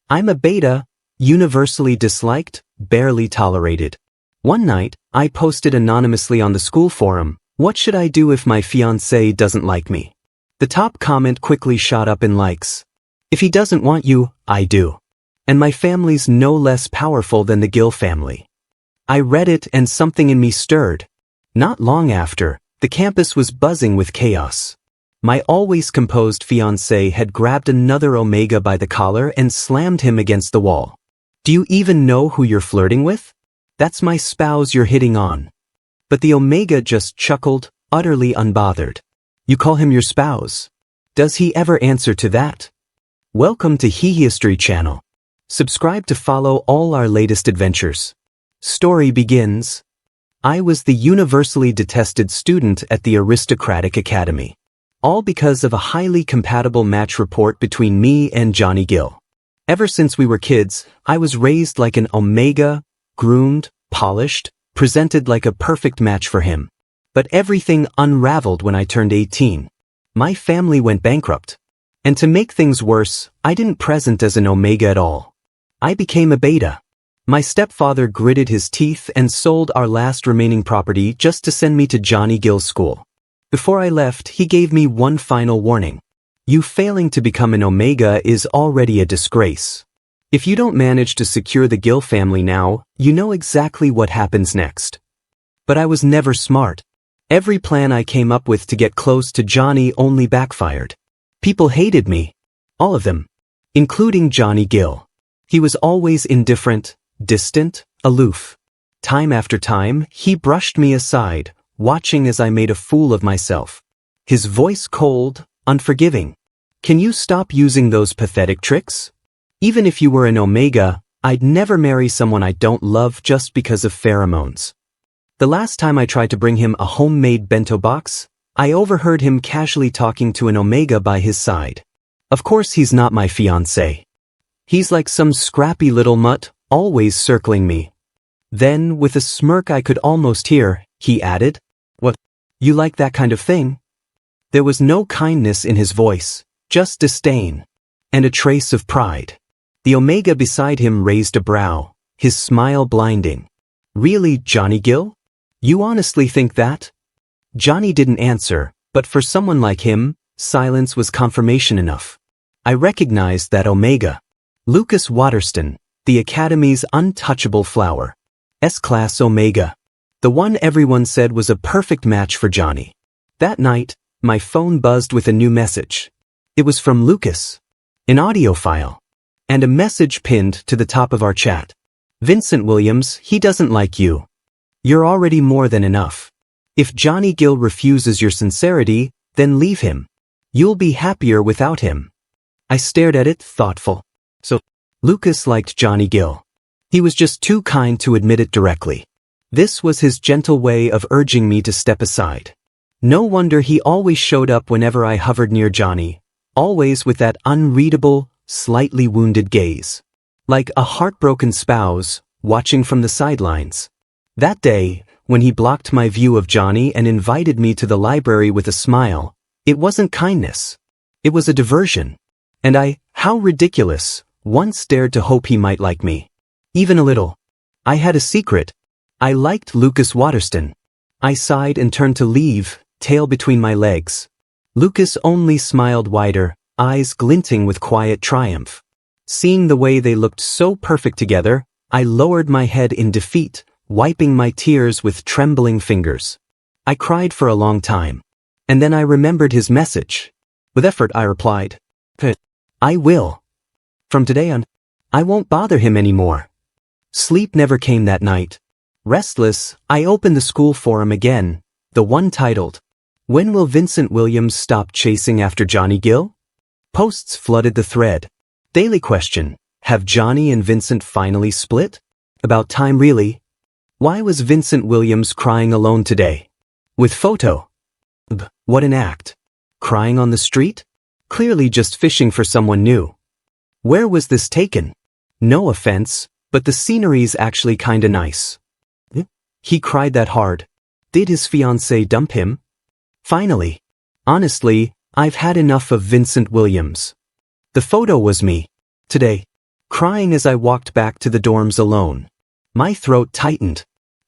I'm a beta, universally disliked, barely tolerated. One night, I posted anonymously on the school forum, "What should I do if my fiancé doesn't like me?" The top comment quickly shot up in likes. "If he doesn't want you, I do. And my family's no less powerful than the Gill family." I read it and something in me stirred. Not long after, the campus was buzzing with chaos. My always composed fiancé had grabbed another Omega by the collar and slammed him against the wall. "Do you even know who you're flirting with? That's my spouse you're hitting on." But the Omega just chuckled, utterly unbothered. "You call him your spouse? Does he ever answer to that?" Welcome to He History channel. Subscribe to follow all our latest adventures. Story begins. I was the universally detested student at the aristocratic academy. All because of a highly compatible match report between me and Johnny Gill. Ever since we were kids, I was raised like an Omega, groomed, polished, presented like a perfect match for him. But everything unraveled when I turned 18. My family went bankrupt. And to make things worse, I didn't present as an Omega at all. I became a beta. My stepfather gritted his teeth and sold our last remaining property just to send me to Johnny Gill's school. Before I left, he gave me one final warning. "You failing to become an Omega is already a disgrace. If you don't manage to secure the Gill family now, you know exactly what happens next." But I was never smart. Every plan I came up with to get close to Johnny only backfired. People hated me. All of them. Including Johnny Gill. He was always indifferent, distant, aloof. Time after time, he brushed me aside, watching as I made a fool of myself. His voice cold, unforgiving. "Can you stop using those pathetic tricks? Even if you were an Omega, I'd never marry someone I don't love just because of pheromones." The last time I tried to bring him a homemade bento box, I overheard him casually talking to an Omega by his side. Of course he's not my fiancé. He's like some scrappy little mutt, always circling me. Then, with a smirk I could almost hear, he added, "What? You like that kind of thing?" There was no kindness in his voice, just disdain. And a trace of pride. The Omega beside him raised a brow, his smile blinding. "Really, Johnny Gill? You honestly think that?" Johnny didn't answer, but for someone like him, silence was confirmation enough. I recognized that Omega. Lucas Waterston, the Academy's untouchable flower. S-Class Omega. The one everyone said was a perfect match for Johnny. That night, my phone buzzed with a new message. It was from Lucas. An audio file. And a message pinned to the top of our chat. "Vincent Williams, he doesn't like you. You're already more than enough. If Johnny Gill refuses your sincerity, then leave him. You'll be happier without him." I stared at it, thoughtful. So, Lucas liked Johnny Gill. He was just too kind to admit it directly. This was his gentle way of urging me to step aside. No wonder he always showed up whenever I hovered near Johnny, always with that unreadable, slightly wounded gaze. Like a heartbroken spouse, watching from the sidelines. That day, when he blocked my view of Johnny and invited me to the library with a smile, it wasn't kindness. It was a diversion. And how ridiculous, once dared to hope he might like me. Even a little. I had a secret. I liked Lucas Waterston. I sighed and turned to leave, tail between my legs. Lucas only smiled wider, eyes glinting with quiet triumph. Seeing the way they looked so perfect together, I lowered my head in defeat, wiping my tears with trembling fingers. I cried for a long time. And then I remembered his message. With effort I replied, "I will. From today on, I won't bother him anymore." Sleep never came that night. Restless, I opened the school forum again, the one titled, "When will Vincent Williams stop chasing after Johnny Gill?" Posts flooded the thread. Daily question, have Johnny and Vincent finally split? About time really. Why was Vincent Williams crying alone today? With photo. What an act. Crying on the street? Clearly just fishing for someone new. Where was this taken? No offense, but the scenery's actually kinda nice. He cried that hard. Did his fiancée dump him? Finally. Honestly, I've had enough of Vincent Williams. The photo was me. Today. crying as I walked back to the dorms alone. My throat tightened.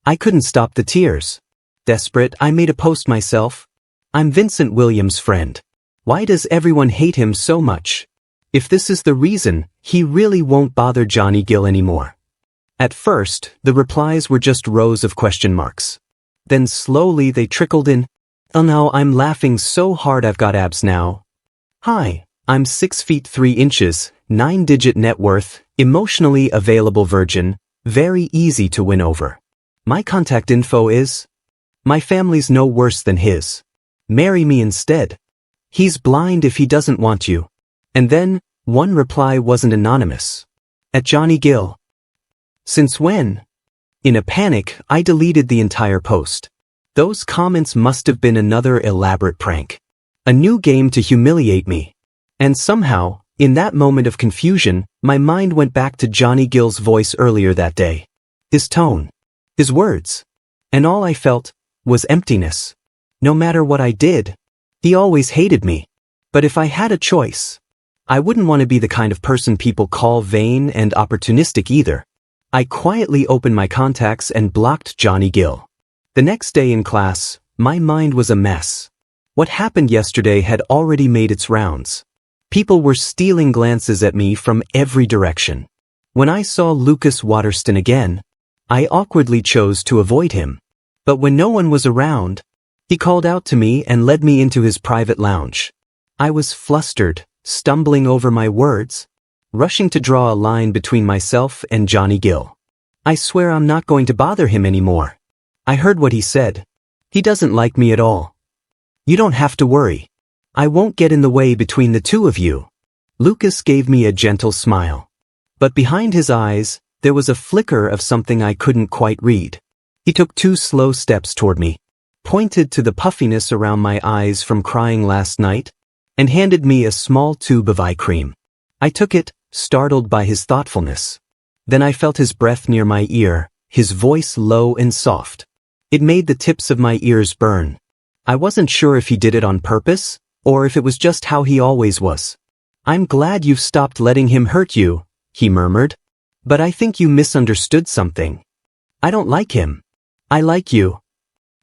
I couldn't stop the tears. Desperate, I made a post myself. I'm Vincent Williams' friend. Why does everyone hate him so much? If this is the reason, he really won't bother Johnny Gill anymore. At first, the replies were just rows of question marks. Then slowly they trickled in. Oh no, I'm laughing so hard I've got abs now. Hi, I'm 6 feet 3 inches, 9-digit net worth, emotionally available virgin, very easy to win over. My contact info is... My family's no worse than his. Marry me instead. He's blind if he doesn't want you. And then, one reply wasn't anonymous. At Johnny Gill. Since when? In a panic, I deleted the entire post. Those comments must have been another elaborate prank. A new game to humiliate me. And somehow, in that moment of confusion, my mind went back to Johnny Gill's voice earlier that day. His tone. His words. And all I felt was emptiness. No matter what I did, he always hated me. But if I had a choice, I wouldn't want to be the kind of person people call vain and opportunistic either. I quietly opened my contacts and blocked Johnny Gill. The next day in class, my mind was a mess. What happened yesterday had already made its rounds. People were stealing glances at me from every direction. When I saw Lucas Waterston again, I awkwardly chose to avoid him. But when no one was around, he called out to me and led me into his private lounge. I was flustered, stumbling over my words, rushing to draw a line between myself and Johnny Gill. I swear I'm not going to bother him anymore. I heard what he said. He doesn't like me at all. You don't have to worry. I won't get in the way between the two of you. Lucas gave me a gentle smile. But behind his eyes, there was a flicker of something I couldn't quite read. He took 2 slow steps toward me, pointed to the puffiness around my eyes from crying last night, and handed me a small tube of eye cream. I took it, startled by his thoughtfulness. Then I felt his breath near my ear, his voice low and soft. It made the tips of my ears burn. I wasn't sure if he did it on purpose, or if it was just how he always was. I'm glad you've stopped letting him hurt you, he murmured. But I think you misunderstood something. I don't like him. I like you.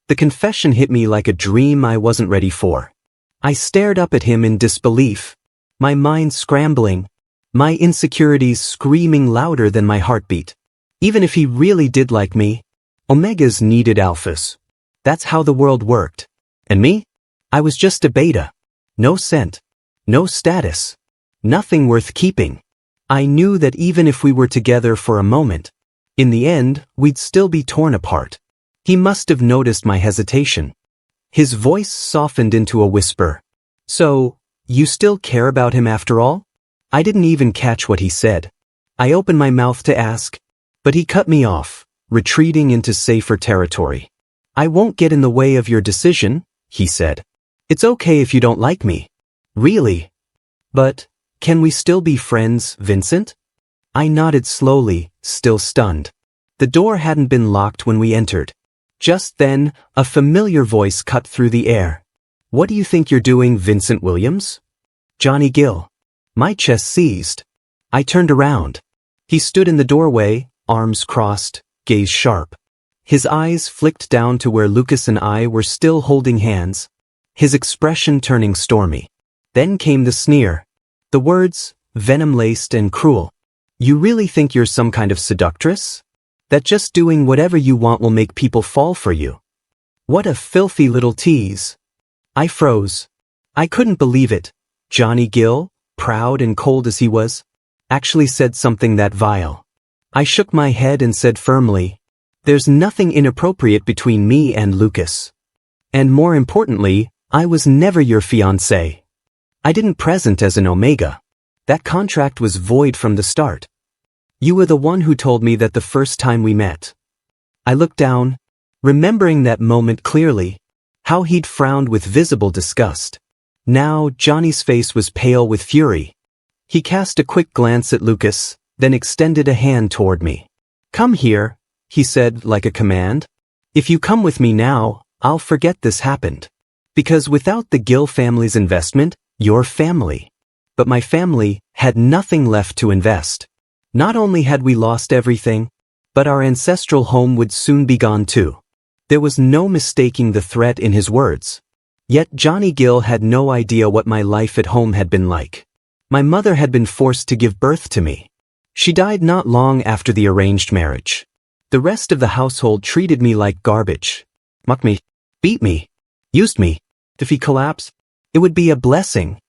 The confession hit me like a dream I wasn't ready for. I stared up at him in disbelief, my mind scrambling, my insecurities screaming louder than my heartbeat. Even if he really did like me, omegas needed alphas. That's how the world worked. And me? I was just a beta. No scent. No status. Nothing worth keeping. I knew that even if we were together for a moment, in the end, we'd still be torn apart. He must have noticed my hesitation. His voice softened into a whisper. So, you still care about him after all? I didn't even catch what he said. I opened my mouth to ask, but he cut me off, retreating into safer territory. I won't get in the way of your decision, he said. It's okay if you don't like me. Really? But, can we still be friends, Vincent? I nodded slowly, still stunned. The door hadn't been locked when we entered. Just then, a familiar voice cut through the air. What do you think you're doing, Vincent Williams? Johnny Gill. My chest seized. I turned around. He stood in the doorway, arms crossed, gaze sharp. His eyes flicked down to where Lucas and I were still holding hands, his expression turning stormy. Then came the sneer. The words, venom-laced and cruel. You really think you're some kind of seductress? That just doing whatever you want will make people fall for you? What a filthy little tease. I froze. I couldn't believe it. Johnny Gill, proud and cold as he was, actually said something that vile. I shook my head and said firmly, there's nothing inappropriate between me and Lucas. And more importantly, I was never your fiancé. I didn't present as an omega. That contract was void from the start. You were the one who told me that the first time we met. I looked down, remembering that moment clearly, how he'd frowned with visible disgust. Now, Johnny's face was pale with fury. He cast a quick glance at Lucas, then extended a hand toward me. Come here, he said like a command. If you come with me now, I'll forget this happened. Because without the Gill family's investment, your family. But my family had nothing left to invest. Not only had we lost everything, but our ancestral home would soon be gone too. There was no mistaking the threat in his words. Yet Johnny Gill had no idea what my life at home had been like. My mother had been forced to give birth to me. She died not long after the arranged marriage. The rest of the household treated me like garbage. Mocked me, beat me, used me. If he collapsed, it would be a blessing.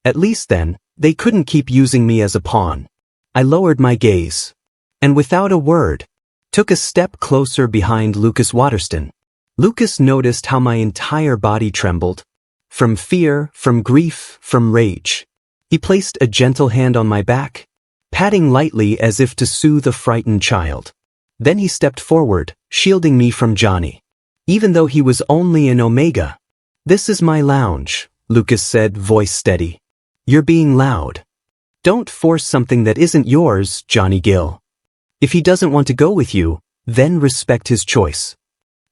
At least then, they couldn't keep using me as a pawn. I lowered my gaze, and without a word, took a step closer behind Lucas Waterston. Lucas noticed how my entire body trembled. From fear, from grief, from rage. He placed a gentle hand on my back, patting lightly as if to soothe a frightened child. Then he stepped forward, shielding me from Johnny. Even though he was only an omega. "This is my lounge," Lucas said, voice steady. "You're being loud. Don't force something that isn't yours, Johnny Gill. If he doesn't want to go with you, then respect his choice."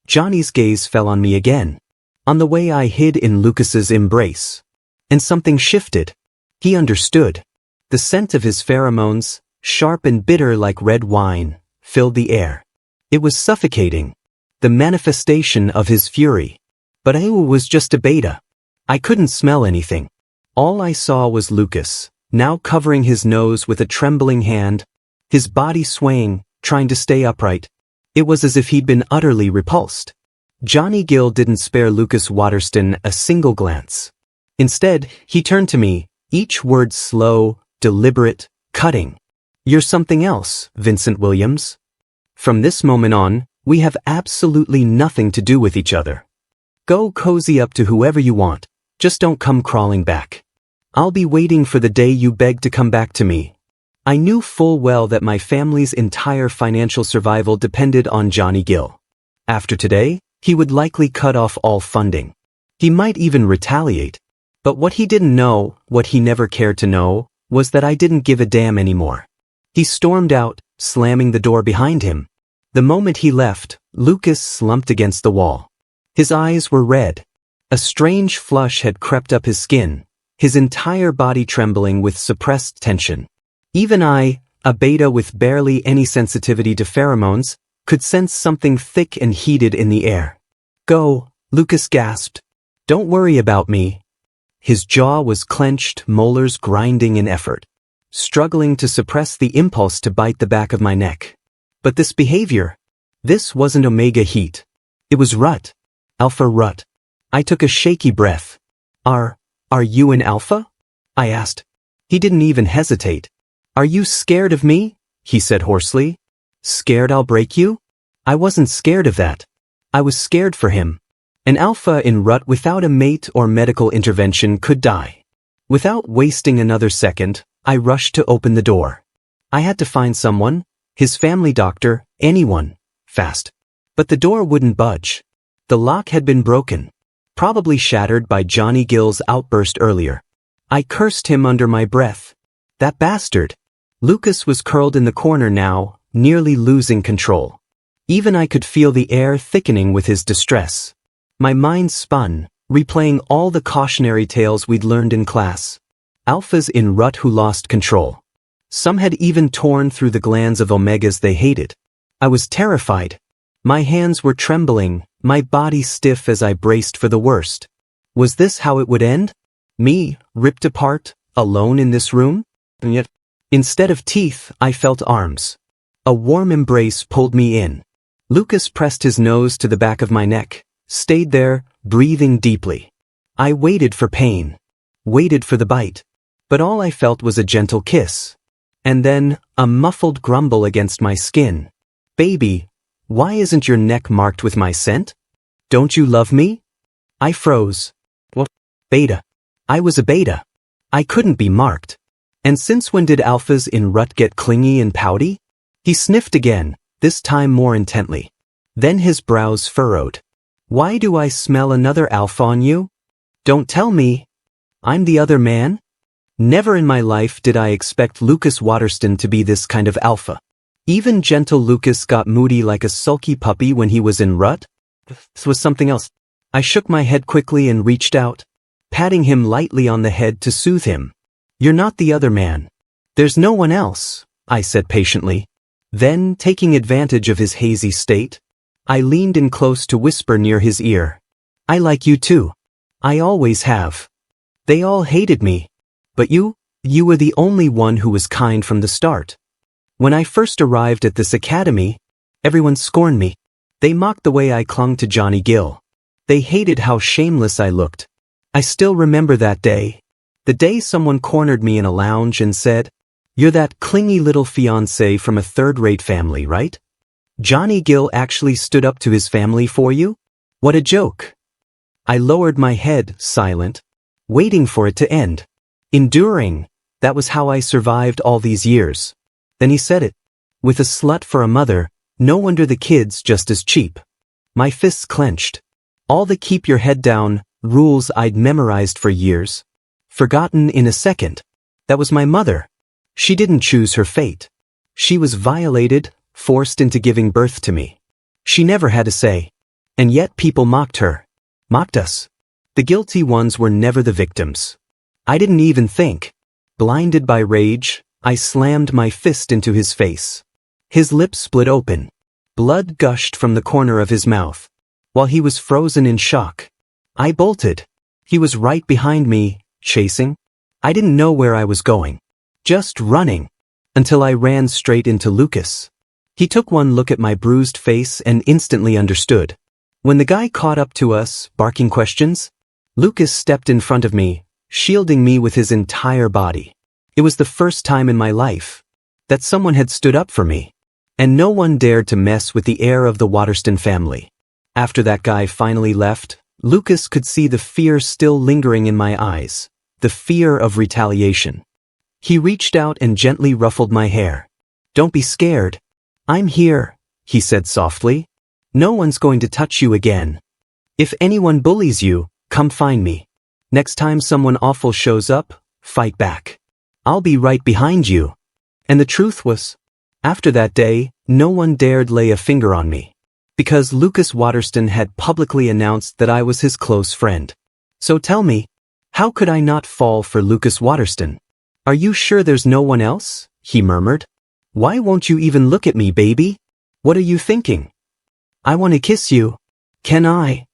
Johnny's gaze fell on me again, on the way I hid in Lucas's embrace. And something shifted. He understood. The scent of his pheromones, sharp and bitter like red wine, filled the air. It was suffocating. The manifestation of his fury. But I was just a beta. I couldn't smell anything. All I saw was Lucas, now covering his nose with a trembling hand, his body swaying, trying to stay upright. It was as if he'd been utterly repulsed. Johnny Gill didn't spare Lucas Waterston a single glance. Instead, he turned to me, each word slow, deliberate, cutting. "You're something else, Vincent Williams. From this moment on, we have absolutely nothing to do with each other. Go cozy up to whoever you want, just don't come crawling back. I'll be waiting for the day you beg to come back to me." I knew full well that my family's entire financial survival depended on Johnny Gill. After today, he would likely cut off all funding. He might even retaliate. But what he didn't know, what he never cared to know, was that I didn't give a damn anymore. He stormed out, slamming the door behind him. The moment he left, Lucas slumped against the wall. His eyes were red. A strange flush had crept up his skin, his entire body trembling with suppressed tension. Even I, a beta with barely any sensitivity to pheromones, could sense something thick and heated in the air. "Go," Lucas gasped. "Don't worry about me." His jaw was clenched, molars grinding in effort, struggling to suppress the impulse to bite the back of my neck. But this behavior, this wasn't omega heat. It was rut. Alpha rut. I took a shaky breath. Are you an alpha?" I asked. He didn't even hesitate. "Are you scared of me?" he said hoarsely. "Scared I'll break you?" I wasn't scared of that. I was scared for him. An alpha in rut without a mate or medical intervention could die. Without wasting another second, I rushed to open the door. I had to find someone, his family doctor, anyone, fast. But the door wouldn't budge. The lock had been broken, probably shattered by Johnny Gill's outburst earlier. I cursed him under my breath. That bastard. Lucas was curled in the corner now, nearly losing control. Even I could feel the air thickening with his distress. My mind spun, replaying all the cautionary tales we'd learned in class. Alphas in rut who lost control. Some had even torn through the glands of omegas they hated. I was terrified. My hands were trembling, my body stiff as I braced for the worst. Was this how it would end? Me, ripped apart, alone in this room? And yet, instead of teeth, I felt arms. A warm embrace pulled me in. Lucas pressed his nose to the back of my neck, stayed there, breathing deeply. I waited for pain, waited for the bite, but all I felt was a gentle kiss. And then, a muffled grumble against my skin. "Baby, why isn't your neck marked with my scent? Don't you love me?" I froze. What? Beta. I was a beta. I couldn't be marked. And since when did alphas in rut get clingy and pouty? He sniffed again, this time more intently. Then his brows furrowed. "Why do I smell another alpha on you? Don't tell me. I'm the other man?" Never in my life did I expect Lucas Waterston to be this kind of alpha. Even gentle Lucas got moody like a sulky puppy when he was in rut. This was something else. I shook my head quickly and reached out, patting him lightly on the head to soothe him. "You're not the other man. There's no one else," I said patiently. Then, taking advantage of his hazy state, I leaned in close to whisper near his ear. I like you too. I always have. They all hated me. But you were the only one who was kind from the start. When I first arrived at this academy, everyone scorned me. They mocked the way I clung to Johnny Gill. They hated how shameless I looked. I still remember that day. The day someone cornered me in a lounge and said, "You're that clingy little fiancé from a third-rate family, right? Johnny Gill actually stood up to his family for you? What a joke." I lowered my head, silent, waiting for it to end. Enduring. That was how I survived all these years. Then he said it. With a slut for a mother, no wonder the kid's just as cheap. My fists clenched. All the keep your head down rules I'd memorized for years. Forgotten in a second. That was my mother. She didn't choose her fate. She was violated, forced into giving birth to me. She never had a say. And yet people mocked her. Mocked us. The guilty ones were never the victims. I didn't even think. Blinded by rage, I slammed my fist into his face. His lips split open. Blood gushed from the corner of his mouth. While he was frozen in shock, I bolted. He was right behind me, chasing. I didn't know where I was going. Just running. Until I ran straight into Lucas. He took one look at my bruised face and instantly understood. When the guy caught up to us, barking questions, Lucas stepped in front of me, shielding me with his entire body. It was the first time in my life that someone had stood up for me. And no one dared to mess with the heir of the Waterston family. After that guy finally left, Lucas could see the fear still lingering in my eyes. The fear of retaliation. He reached out and gently ruffled my hair. "Don't be scared. I'm here," he said softly. "No one's going to touch you again. If anyone bullies you, come find me. Next time someone awful shows up, fight back. I'll be right behind you." And the truth was, after that day, no one dared lay a finger on me. Because Lucas Waterston had publicly announced that I was his close friend. So tell me, how could I not fall for Lucas Waterston? "Are you sure there's no one else?" he murmured. "Why won't you even look at me, baby? What are you thinking?" "I want to kiss you. Can I?"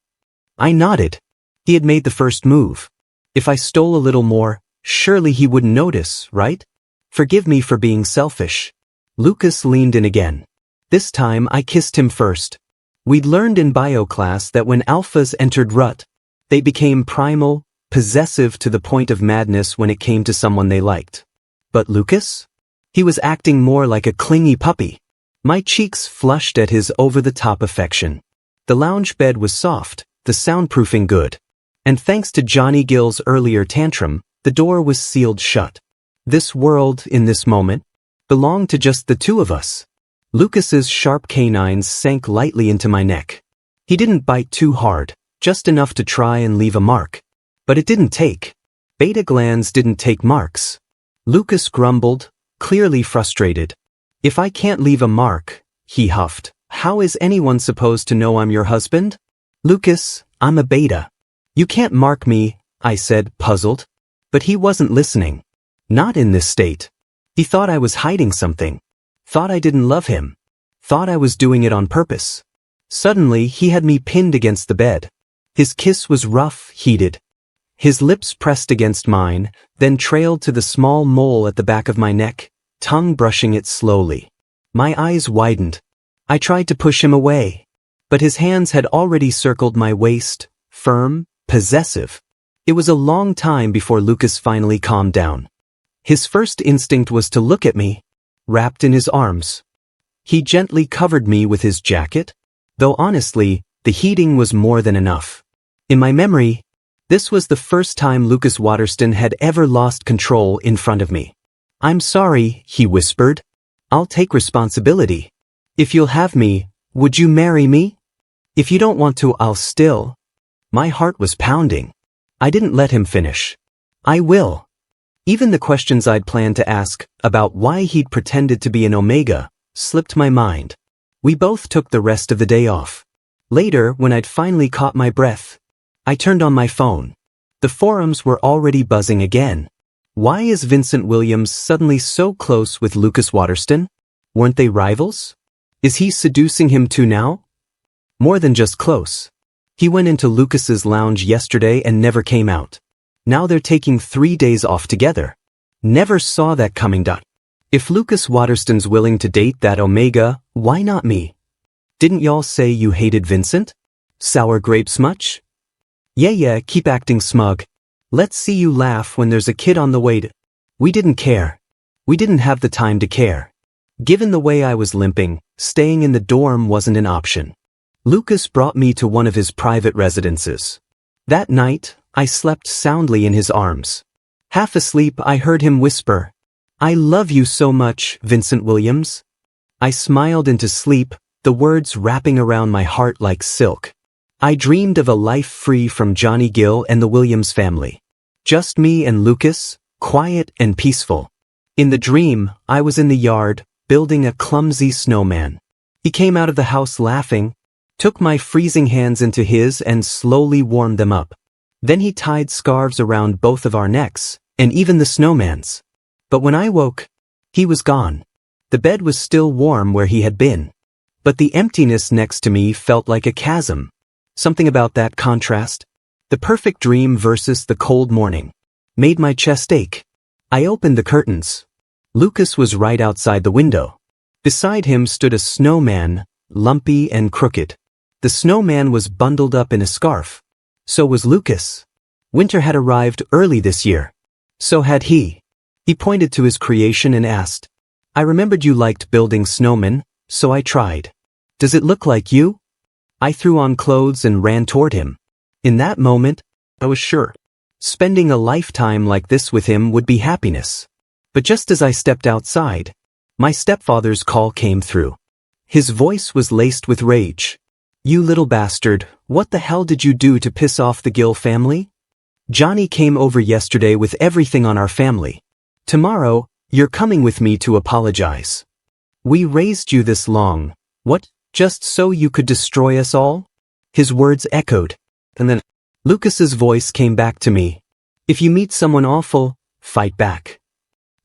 I nodded. He had made the first move. If I stole a little more, surely he wouldn't notice, right? "Forgive me for being selfish." Lucas leaned in again. This time I kissed him first. We'd learned in bio class that when alphas entered rut, they became primal, possessive to the point of madness when it came to someone they liked. But Lucas? He was acting more like a clingy puppy. My cheeks flushed at his over-the-top affection. The lounge bed was soft, the soundproofing good. And thanks to Johnny Gill's earlier tantrum, the door was sealed shut. This world, in this moment, belonged to just the two of us. Lucas's sharp canines sank lightly into my neck. He didn't bite too hard, just enough to try and leave a mark. But it didn't take. Beta glands didn't take marks. Lucas grumbled, clearly frustrated. "If I can't leave a mark," he huffed, "how is anyone supposed to know I'm your husband?" "Lucas, I'm a beta. You can't mark me," I said, puzzled. But he wasn't listening. Not in this state. He thought I was hiding something. Thought I didn't love him. Thought I was doing it on purpose. Suddenly, he had me pinned against the bed. His kiss was rough, heated. His lips pressed against mine, then trailed to the small mole at the back of my neck, tongue brushing it slowly. My eyes widened. I tried to push him away. But his hands had already circled my waist, firm, possessive. It was a long time before Lucas finally calmed down. His first instinct was to look at me, wrapped in his arms. He gently covered me with his jacket, though honestly, the heating was more than enough. In my memory, this was the first time Lucas Waterston had ever lost control in front of me. "I'm sorry," he whispered. "I'll take responsibility. If you'll have me, would you marry me? If you don't want to, I'll still." My heart was pounding. I didn't let him finish. "I will." Even the questions I'd planned to ask about why he'd pretended to be an omega slipped my mind. We both took the rest of the day off. Later, when I'd finally caught my breath, I turned on my phone. The forums were already buzzing again. Why is Vincent Williams suddenly so close with Lucas Waterston? Weren't they rivals? Is he seducing him too now? More than just close. He went into Lucas's lounge yesterday and never came out. Now they're taking 3 days off together. Never saw that coming. If Lucas Waterston's willing to date that Omega, why not me? Didn't y'all say you hated Vincent? Sour grapes much? Yeah, keep acting smug. Let's see you laugh when there's a kid on the way. We didn't care. We didn't have the time to care. Given the way I was limping, staying in the dorm wasn't an option. Lucas brought me to one of his private residences. That night, I slept soundly in his arms. Half asleep, I heard him whisper, "I love you so much, Vincent Williams." I smiled into sleep, the words wrapping around my heart like silk. I dreamed of a life free from Johnny Gill and the Williams family. Just me and Lucas, quiet and peaceful. In the dream, I was in the yard, building a clumsy snowman. He came out of the house laughing, took my freezing hands into his and slowly warmed them up. Then he tied scarves around both of our necks, and even the snowman's. But when I woke, he was gone. The bed was still warm where he had been. But the emptiness next to me felt like a chasm. Something about that contrast, the perfect dream versus the cold morning, made my chest ache. I opened the curtains. Lucas was right outside the window. Beside him stood a snowman, lumpy and crooked. The snowman was bundled up in a scarf. So was Lucas. Winter had arrived early this year. So had he. He pointed to his creation and asked, "I remembered you liked building snowmen, so I tried. Does it look like you?" I threw on clothes and ran toward him. In that moment, I was sure. Spending a lifetime like this with him would be happiness. But just as I stepped outside, my stepfather's call came through. His voice was laced with rage. "You little bastard, what the hell did you do to piss off the Gill family? Johnny came over yesterday with everything on our family. Tomorrow, you're coming with me to apologize. We raised you this long. What, just so you could destroy us all?" His words echoed. And then, Lucas's voice came back to me. "If you meet someone awful, fight back."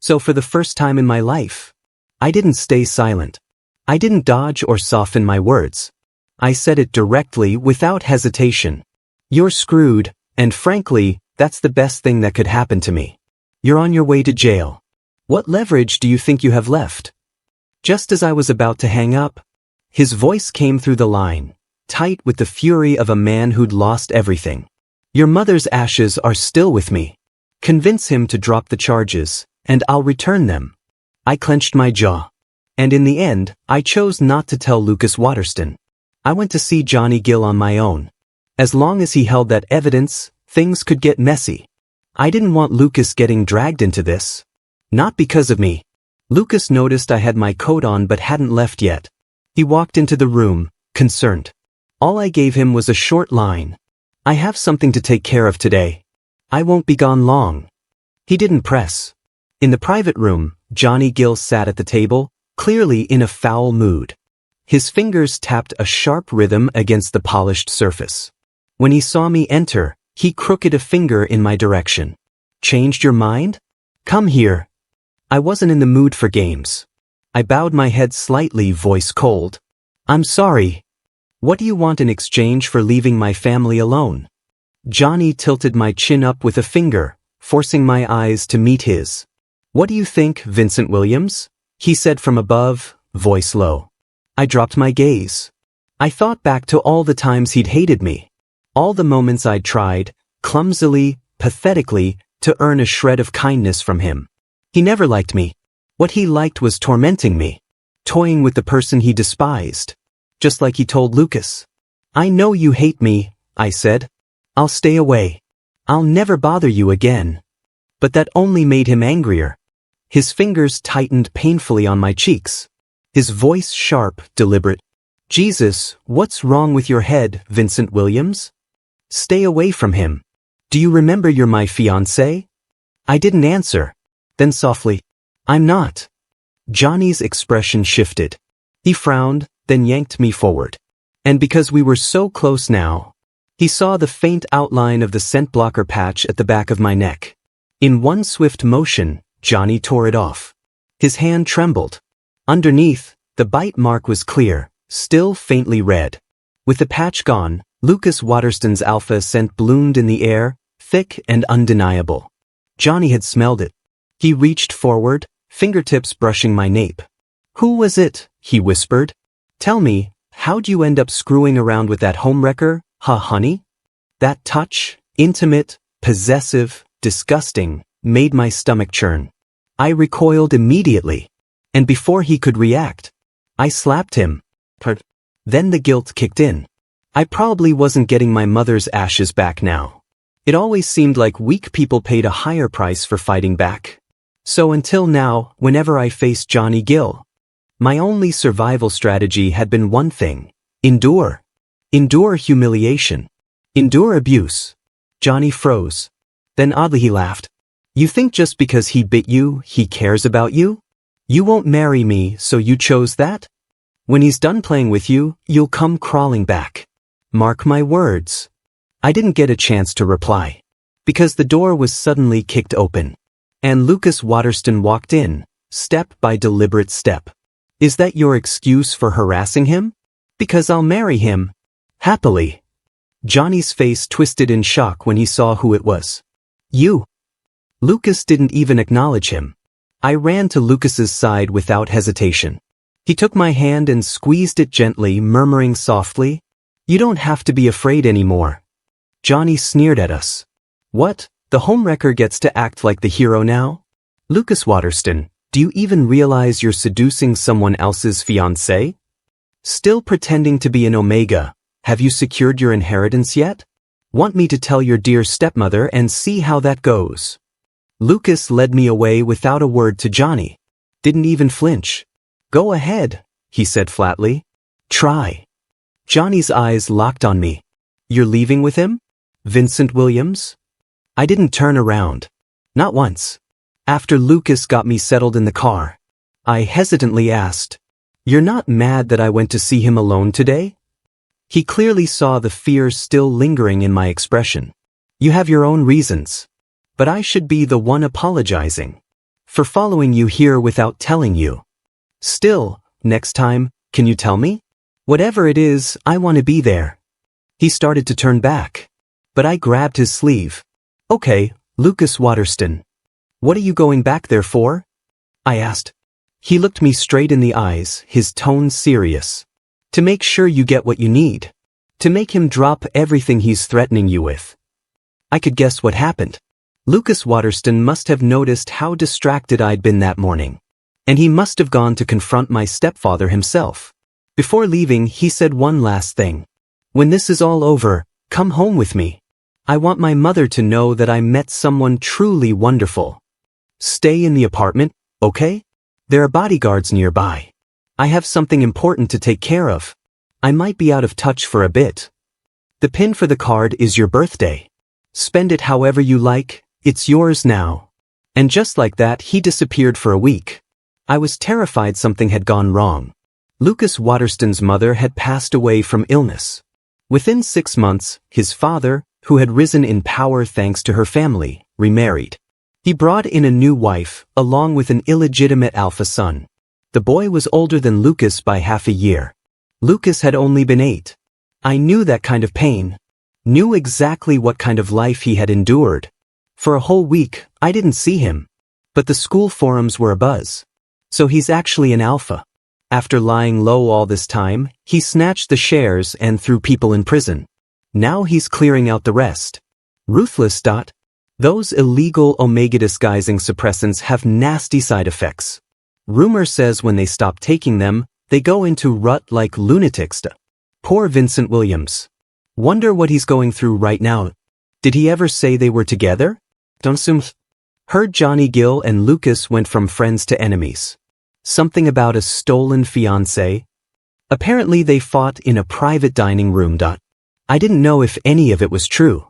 So for the first time in my life, I didn't stay silent. I didn't dodge or soften my words. I said it directly without hesitation. "You're screwed, and frankly, that's the best thing that could happen to me. You're on your way to jail. What leverage do you think you have left?" Just as I was about to hang up, his voice came through the line, tight with the fury of a man who'd lost everything. "Your mother's ashes are still with me. Convince him to drop the charges, and I'll return them." I clenched my jaw. And in the end, I chose not to tell Lucas Waterston. I went to see Johnny Gill on my own. As long as he held that evidence, things could get messy. I didn't want Lucas getting dragged into this. Not because of me. Lucas noticed I had my coat on but hadn't left yet. He walked into the room, concerned. All I gave him was a short line. "I have something to take care of today. I won't be gone long." He didn't press. In the private room, Johnny Gill sat at the table, clearly in a foul mood. His fingers tapped a sharp rhythm against the polished surface. When he saw me enter, he crooked a finger in my direction. "Changed your mind? Come here." I wasn't in the mood for games. I bowed my head slightly, voice cold. "I'm sorry. What do you want in exchange for leaving my family alone?" Johnny tilted my chin up with a finger, forcing my eyes to meet his. "What do you think, Vincent Williams?" he said from above, voice low. I dropped my gaze. I thought back to all the times he'd hated me. All the moments I'd tried, clumsily, pathetically, to earn a shred of kindness from him. He never liked me. What he liked was tormenting me, toying with the person he despised. Just like he told Lucas. "I know you hate me," I said. "I'll stay away. I'll never bother you again." But that only made him angrier. His fingers tightened painfully on my cheeks. His voice sharp, deliberate. "Jesus, what's wrong with your head, Vincent Williams? Stay away from him. Do you remember you're my fiancé?" I didn't answer. Then softly, "I'm not." Johnny's expression shifted. He frowned, then yanked me forward. And because we were so close now, he saw the faint outline of the scent blocker patch at the back of my neck. In one swift motion, Johnny tore it off. His hand trembled. Underneath, the bite mark was clear, still faintly red. With the patch gone, Lucas Waterston's alpha scent bloomed in the air, thick and undeniable. Johnny had smelled it. He reached forward, fingertips brushing my nape. "Who was it?" he whispered. "Tell me, how'd you end up screwing around with that homewrecker, huh, honey?" That touch, intimate, possessive, disgusting, made my stomach churn. I recoiled immediately. And before he could react, I slapped him. Then the guilt kicked in. I probably wasn't getting my mother's ashes back now. It always seemed like weak people paid a higher price for fighting back. So until now, whenever I faced Johnny Gill, my only survival strategy had been one thing: endure. Endure humiliation. Endure abuse. Johnny froze. Then oddly he laughed. "You think just because he bit you, he cares about you? You won't marry me, so you chose that? When he's done playing with you, you'll come crawling back. Mark my words." I didn't get a chance to reply, because the door was suddenly kicked open, and Lucas Waterston walked in, step by deliberate step. "Is that your excuse for harassing him?" "Because I'll marry him. Happily." Johnny's face twisted in shock when he saw who it was. "You." Lucas didn't even acknowledge him. I ran to Lucas's side without hesitation. He took my hand and squeezed it gently, murmuring softly, "You don't have to be afraid anymore." Johnny sneered at us. "What, the homewrecker gets to act like the hero now? Lucas Waterston, do you even realize you're seducing someone else's fiancé? Still pretending to be an omega, have you secured your inheritance yet? Want me to tell your dear stepmother and see how that goes?" Lucas led me away without a word to Johnny. Didn't even flinch. "Go ahead," he said flatly. "Try." Johnny's eyes locked on me. "You're leaving with him? Vincent Williams?" I didn't turn around. Not once. After Lucas got me settled in the car, I hesitantly asked, "You're not mad that I went to see him alone today?" He clearly saw the fear still lingering in my expression. "You have your own reasons. But I should be the one apologizing for following you here without telling you. Still, next time, can you tell me? Whatever it is, I want to be there." He started to turn back, but I grabbed his sleeve. "Okay, Lucas Waterston. What are you going back there for?" I asked. He looked me straight in the eyes, his tone serious. "To make sure you get what you need. To make him drop everything he's threatening you with." I could guess what happened. Lucas Waterston must have noticed how distracted I'd been that morning, and he must have gone to confront my stepfather himself. Before leaving, he said one last thing. "When this is all over, come home with me. I want my mother to know that I met someone truly wonderful. Stay in the apartment, okay? There are bodyguards nearby. I have something important to take care of. I might be out of touch for a bit. The pin for the card is your birthday. Spend it however you like. It's yours now." And just like that, he disappeared for a week. I was terrified something had gone wrong. Lucas Waterston's mother had passed away from illness. Within 6 months, his father, who had risen in power thanks to her family, remarried. He brought in a new wife, along with an illegitimate alpha son. The boy was older than Lucas by half a year. Lucas had only been 8. I knew that kind of pain. Knew exactly what kind of life he had endured. For a whole week, I didn't see him. But the school forums were abuzz. So he's actually an alpha. After lying low all this time, he snatched the shares and threw people in prison. Now he's clearing out the rest. Ruthless. Those illegal omega disguising suppressants have nasty side effects. Rumor says when they stop taking them, they go into rut like lunatics. Poor Vincent Williams. Wonder what he's going through right now. Did he ever say they were together? Don't assume. Heard Johnny Gill and Lucas went from friends to enemies. Something about a stolen fiancé. Apparently they fought in a private dining room. I didn't know if any of it was true,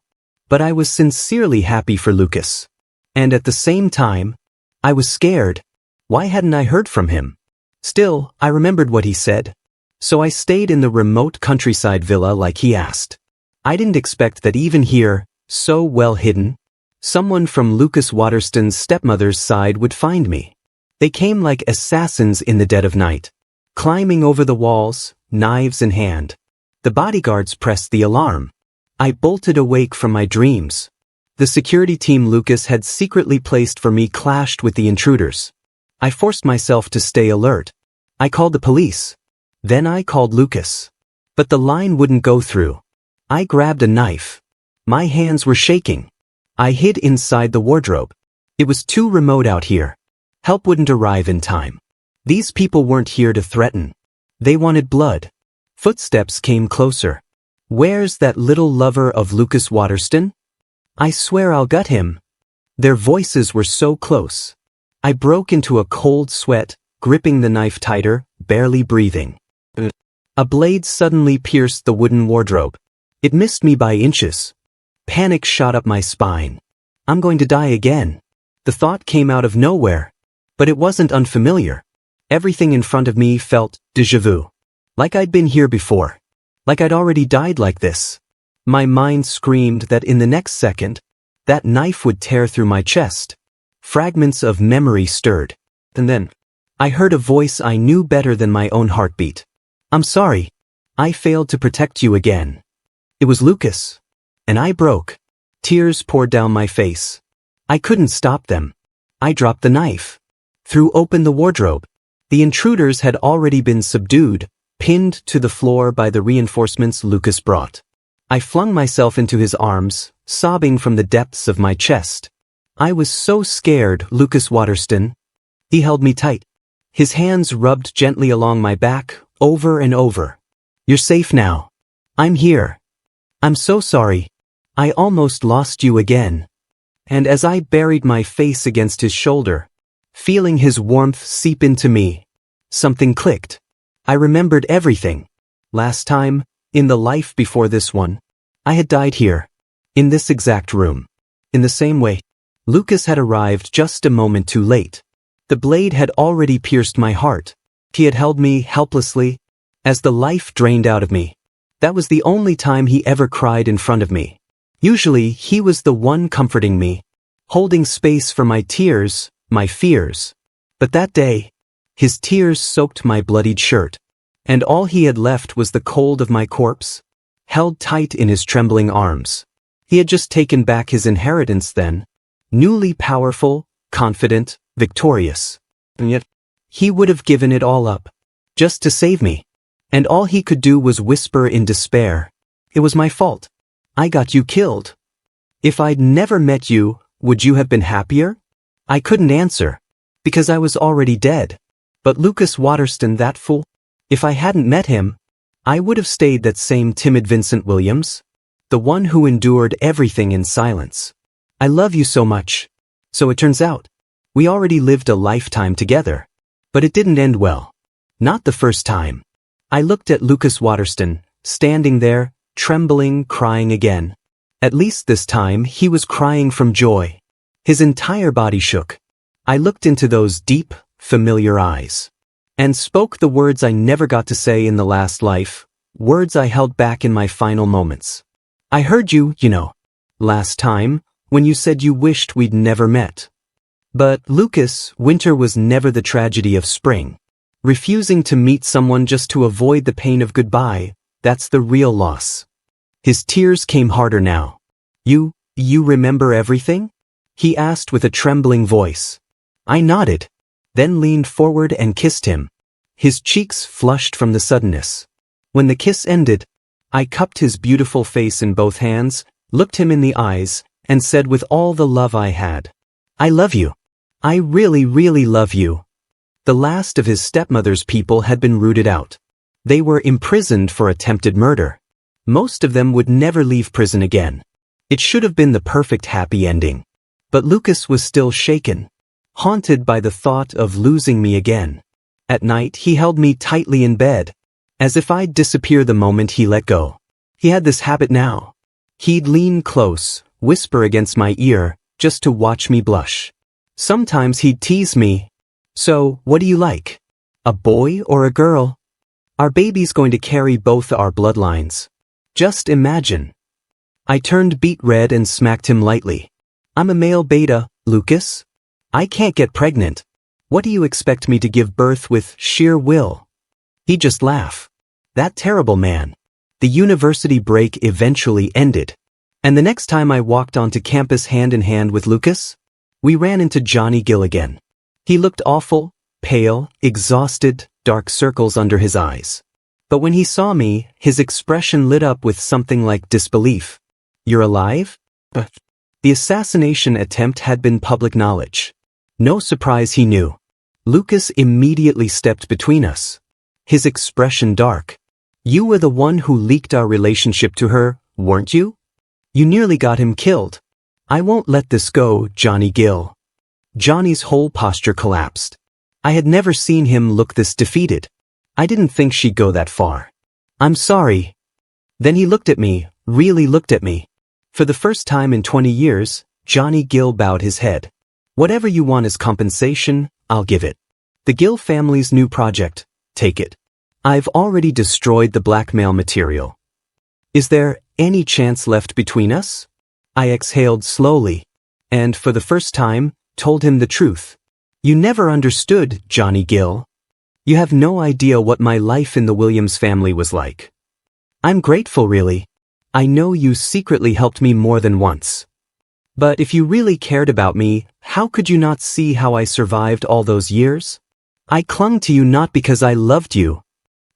but I was sincerely happy for Lucas. And at the same time, I was scared. Why hadn't I heard from him? Still, I remembered what he said. So I stayed in the remote countryside villa like he asked. I didn't expect that even here, so well hidden, Someone from Lucas Waterston's stepmother's side would find me. They came like assassins in the dead of night, climbing over the walls, knives in hand. The bodyguards pressed the alarm. I bolted awake from my dreams. The security team Lucas had secretly placed for me clashed with the intruders. I forced myself to stay alert. I called the police. Then I called Lucas. But the line wouldn't go through. I grabbed a knife. My hands were shaking. I hid inside the wardrobe. It was too remote out here. Help wouldn't arrive in time. These people weren't here to threaten. They wanted blood. Footsteps came closer. Where's that little lover of Lucas Waterston? I swear I'll gut him. Their voices were so close. I broke into a cold sweat, gripping the knife tighter, barely breathing. A blade suddenly pierced the wooden wardrobe. It missed me by inches. Panic shot up my spine. I'm going to die again. The thought came out of nowhere. But it wasn't unfamiliar. Everything in front of me felt déjà vu. Like I'd been here before. Like I'd already died like this. My mind screamed that in the next second, that knife would tear through my chest. Fragments of memory stirred. And then, I heard a voice I knew better than my own heartbeat. I'm sorry. I failed to protect you again. It was Lucas. And I broke. Tears poured down my face. I couldn't stop them. I dropped the knife. Threw open the wardrobe. The intruders had already been subdued, pinned to the floor by the reinforcements Lucas brought. I flung myself into his arms, sobbing from the depths of my chest. I was so scared, Lucas Waterston. He held me tight. His hands rubbed gently along my back, over and over. You're safe now. I'm here. I'm so sorry. I almost lost you again. And as I buried my face against his shoulder, feeling his warmth seep into me, something clicked. I remembered everything. Last time, in the life before this one, I had died here, in this exact room. In the same way, Lucas had arrived just a moment too late. The blade had already pierced my heart. He had held me helplessly, as the life drained out of me. That was the only time he ever cried in front of me. Usually, he was the one comforting me, holding space for my tears, my fears. But that day, his tears soaked my bloodied shirt, and all he had left was the cold of my corpse, held tight in his trembling arms. He had just taken back his inheritance then, newly powerful, confident, victorious. And yet, he would have given it all up, just to save me. And all he could do was whisper in despair, "It was my fault. I got you killed. If I'd never met you, would you have been happier?" I couldn't answer, because I was already dead. But Lucas Waterston, that fool, if I hadn't met him, I would have stayed that same timid Vincent Williams, the one who endured everything in silence. I love you so much. So it turns out, we already lived a lifetime together. But it didn't end well. Not the first time. I looked at Lucas Waterston, standing there, trembling, crying again. At least this time he was crying from joy. His entire body shook. I looked into those deep, familiar eyes, and spoke the words I never got to say in the last life, words I held back in my final moments. I heard you, last time, when you said you wished we'd never met. But, Lucas, winter was never the tragedy of spring. Refusing to meet someone just to avoid the pain of goodbye, that's the real loss. His tears came harder now. You remember everything? He asked with a trembling voice. I nodded, then leaned forward and kissed him. His cheeks flushed from the suddenness. When the kiss ended, I cupped his beautiful face in both hands, looked him in the eyes, and said with all the love I had, I love you. I really, really love you. The last of his stepmother's people had been rooted out. They were imprisoned for attempted murder. Most of them would never leave prison again. It should have been the perfect happy ending. But Lucas was still shaken, haunted by the thought of losing me again. At night he held me tightly in bed, as if I'd disappear the moment he let go. He had this habit now. He'd lean close, whisper against my ear, just to watch me blush. Sometimes he'd tease me. So, what do you like? A boy or a girl? Our baby's going to carry both our bloodlines. Just imagine. I turned beet red and smacked him lightly. I'm a male beta, Lucas. I can't get pregnant. What do you expect me to give birth with sheer will? He'd just laugh. That terrible man. The university break eventually ended. And the next time I walked onto campus hand in hand with Lucas, we ran into Johnny Gill again. He looked awful, pale, exhausted, dark circles under his eyes. But when he saw me, his expression lit up with something like disbelief. You're alive? The assassination attempt had been public knowledge. No surprise he knew. Lucas immediately stepped between us. His expression dark. You were the one who leaked our relationship to her, weren't you? You nearly got him killed. I won't let this go, Johnny Gill. Johnny's whole posture collapsed. I had never seen him look this defeated. I didn't think she'd go that far. I'm sorry. Then he looked at me, really looked at me. For the first time in 20 years, Johnny Gill bowed his head. Whatever you want as compensation, I'll give it. The Gill family's new project, take it. I've already destroyed the blackmail material. Is there any chance left between us? I exhaled slowly, and for the first time, told him the truth. You never understood, Johnny Gill. You have no idea what my life in the Williams family was like. I'm grateful, really. I know you secretly helped me more than once. But if you really cared about me, how could you not see how I survived all those years? I clung to you not because I loved you,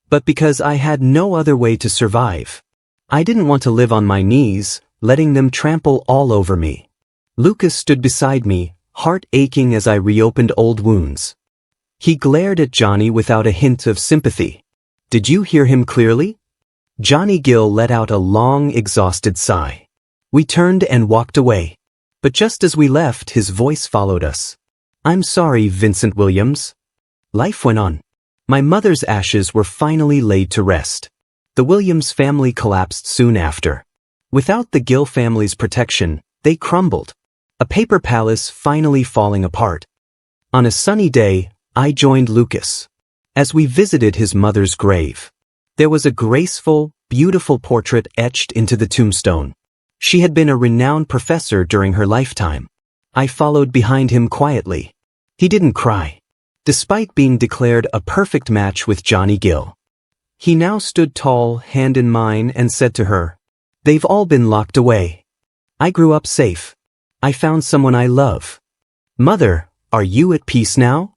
but because I had no other way to survive. I didn't want to live on my knees, letting them trample all over me. Lucas stood beside me, heart aching as I reopened old wounds. He glared at Johnny without a hint of sympathy. Did you hear him clearly? Johnny Gill let out a long, exhausted sigh. We turned and walked away. But just as we left, his voice followed us. I'm sorry, Vincent Williams. Life went on. My mother's ashes were finally laid to rest. The Williams family collapsed soon after. Without the Gill family's protection, they crumbled. A paper palace finally falling apart. On a sunny day, I joined Lucas. As we visited his mother's grave, there was a graceful, beautiful portrait etched into the tombstone. She had been a renowned professor during her lifetime. I followed behind him quietly. He didn't cry, despite being declared a perfect match with Johnny Gill. He now stood tall, hand in mine, and said to her, "They've all been locked away. I grew up safe. I found someone I love. Mother, are you at peace now?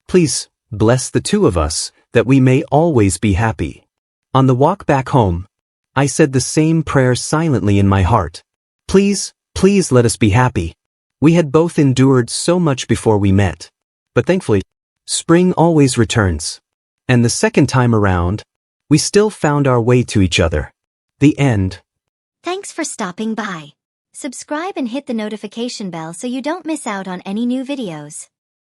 Please, bless the two of us, that we may always be happy." On the walk back home, I said the same prayer silently in my heart. Please, please let us be happy. We had both endured so much before we met. But thankfully, spring always returns. And the second time around, we still found our way to each other. The end. Thanks for stopping by. Subscribe and hit the notification bell so you don't miss out on any new videos.